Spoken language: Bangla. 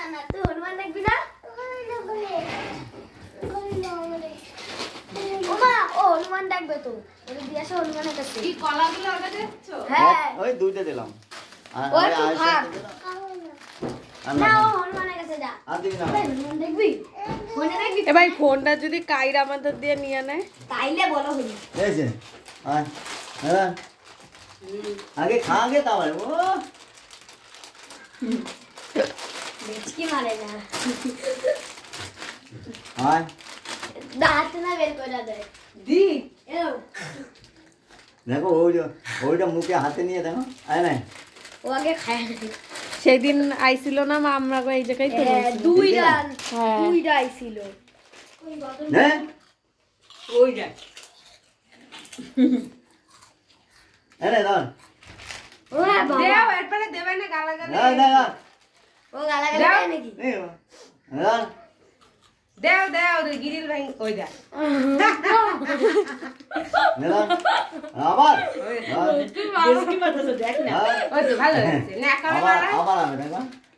না তুই হনুমান দেখবি না ওমা ও হনুমান দেখবে তো ওই দিয়ে আসো হনুমানের কাছে কি কলাগুলো ওটা দেখছো? হ্যাঁ ওই দুইটা দিলাম ও একটু খাক না ও হনুমানের কাছে যা আর দিবি না হনুমান দেখবি ফোনে দেখবি এ ভাই ফোনটা যদি কাইরা আমাদের দিয়ে নিয়ে নেয় তাইলে বলো হই এই যে হ্যাঁ আগে খা আগে তারপরে ও বেচকি মারে না আয় দাঁত না বের করে দেয় দি এও দেখো ওইটা মুখে হাতে নিয়ে দেখো আয় না ও আগে খায় সেদিন আইছিল না মা আমরা এই জায়গায় তো দুইটা হ্যাঁ। দুইটা আইছিল হ্যাঁ ওই দেখ এনে ধর ও হ্যাঁ বাবা দেও এরপরে দেবে না গালাগালি না না না ও গালাগালি দেয় নাকি এই ধর দেও দেও রে গিরিল ভাই ওই দেখ নে ধর আবার তুই মারো কি মারতেছ দেখ না ওই তো ভালো লাগছে না কারণ আবার আবার আমি দেখো